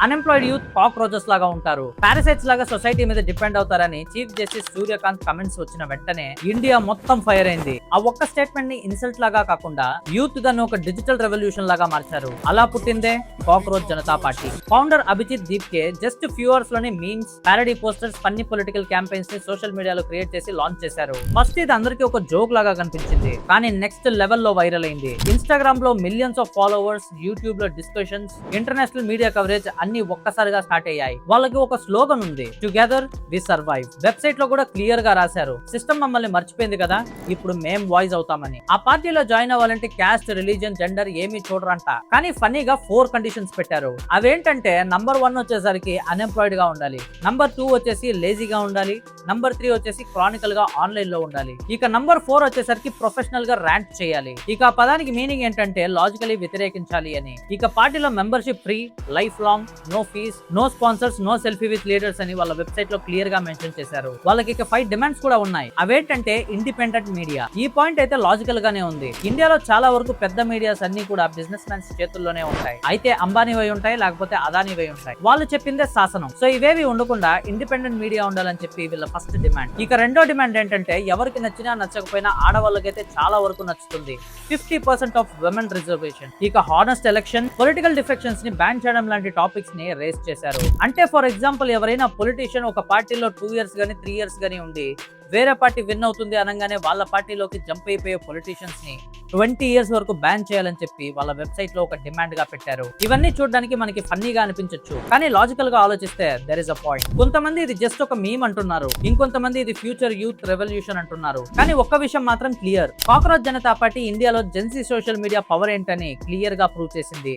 Unemployed youth cockroaches లాగా ఉంటారు, parasites లాగా సొసైటీ మీద డిపెండ్ అవుతారని చీఫ్ జస్టిస్ సూర్యకాంత్ కమెంట్స్ వచ్చిన వెంటనే ఇండియా మొత్తం ఫైర్ అయింది. ఆ ఒక్క స్టేట్మెంట్ ని ఇన్సల్ట్ లాగా కాకుండా యూత్ దాన్ని ఒక డిజిటల్ రెవల్యూషన్ లాగా మార్చారు. అలా పుట్టిందే cockroach Janata party. Founder Abhijit Dipke just few hours లోనే memes, parody posters, funny political campaigns ని సోషల్ మీడియాలో క్రియేట్ చేసి లాంచ్ చేశారు. ఫస్ట్ ఇది అందరికీ ఒక జోక్ లాగా కనిపించింది, కానీ నెక్స్ట్ లెవెల్ లో వైరల్ అయింది. ఇన్స్టాగ్రామ్ లో మిలియన్స్ ఆఫ్ ఫాలోవర్స్, యూట్యూబ్ లో డిస్కషన్స్, ఇంటర్నేషనల్ మీడియా కవరేజ్ అన్ని ఒక్కసారిగా స్టార్ట్ అయ్యాయి. వాళ్ళకి ఒక స్లోగన్ ఉంది, టుగెదర్ వి సర్వైవ్. వెబ్సైట్ లో కూడా క్లియర్ గా రాశారు, సిస్టమ్ మమ్మల్ని మర్చిపోయింది కదా, ఇప్పుడు మేం వాయిస్ అవుతామని. ఆ పార్టీలో జాయిన్ అవ్వాలంటే క్యాస్ట్, రిలీజియన్, జెండర్ ఏమీ చూడరంట. కానీ ఫన్నీగా 4 కండిషన్స్ పెట్టారు. అవేంటంటే నంబర్ 1 వచ్చేసరికి అన్ఎంప్లాయిడ్ గా ఉండాలి, నంబర్ 2 వచ్చేసి లేజీగా ఉండాలి, నంబర్ 3 వచ్చేసి క్రానికల్ గా ఆన్లైన్ లో ఉండాలి, ఇక నంబర్ 4 వచ్చేసరికి ప్రొఫెషనల్ గా ర్యాంక్ చేయాలి. ఇక ఆ పదానికి మీనింగ్ ఏంటంటే లాజికలీ వ్యతిరేకించాలి అని. ఇక పార్టీలో membership free, life long, no fees, no sponsors, no selfie with leaders అని వాళ్ళ వెబ్సైట్ లో క్లియర్ గా మెన్షన్ చేశారు. వాళ్ళకి ఇక 5 డిమాండ్స్ కూడా ఉన్నాయి. అవేంటంటే ఇండిపెండెంట్ మీడియా. ఈ పాయింట్ అయితే లాజికల్ గానే ఉంది. ఇండియాలో చాలా వరకు పెద్ద మీడియాస్ అన్ని కూడా బిజినెస్ మ్యాన్స్ చేతుల్లోనే ఉంటాయి. అయితే అంబానీ వై ఉంటాయి, లేకపోతే అదానీ వై ఉంటాయి. వాళ్ళు చెప్పిందే శాసనం. సో ఇవేవి ఉండకుండా ఇండిపెండెంట్ మీడియా ఉండాలని చెప్పి వీళ్ళ ఫస్ట్ డిమాండ్. ఇక రెండో డిమాండ్ ఏంటంటే ఎవరికి నచ్చినా నచ్చకపోయినా ఆడవాళ్ళకైతే చాలా వరకు నచ్చుతుంది, 50% ఆఫ్ విమెన్ రిజర్వేషన్. ఇక హానెస్ట్ ఎలక్షన్, పొలిటికల్ డిఫెక్షన్స్ ని బ్యాన్ చేయడం లాంటి టాపిక్స్ ని రేస్ చేశారు. అంటే ఫర్ ఎగ్జాంపుల్ ఎవరైనా పొలిటీషియన్ ఒక పార్టీలో 2 ఇయర్స్ గానీ 3 ఇయర్స్ గానీ ఉండి వేరే పార్టీ విన్ అవుతుంది అనగానే వాళ్ళ పార్టీలోకి జంప్ అయిపోయే పొలిటీషియన్స్ ని 20 ఇయర్స్ వరకు బ్యాన్ చేయాలని చెప్పి వాళ్ళ వెబ్సైట్ లో ఒక డిమాండ్ గా పెట్టారు. ఇవన్నీ చూడడానికి మనకి ఫన్నీగా అనిపించొచ్చు, కానీ లాజికల్ గా ఆలోచిస్తే దెర్ ఇస్ అ పాయింట్. కొంతమంది ఇది జస్ట్ ఒక మీమ్ అంటున్నారు, ఇంకొంతమంది ఇది ఫ్యూచర్ యూత్ రెవల్యూషన్ అంటున్నారు. కానీ ఒక్క విషయం మాత్రం క్లియర్, కాక్రోచ్ జనతా పార్టీ ఇండియాలో జెన్సీ సోషల్ మీడియా పవర్ ఏంటని క్లియర్ గా ప్రూవ్ చేసింది.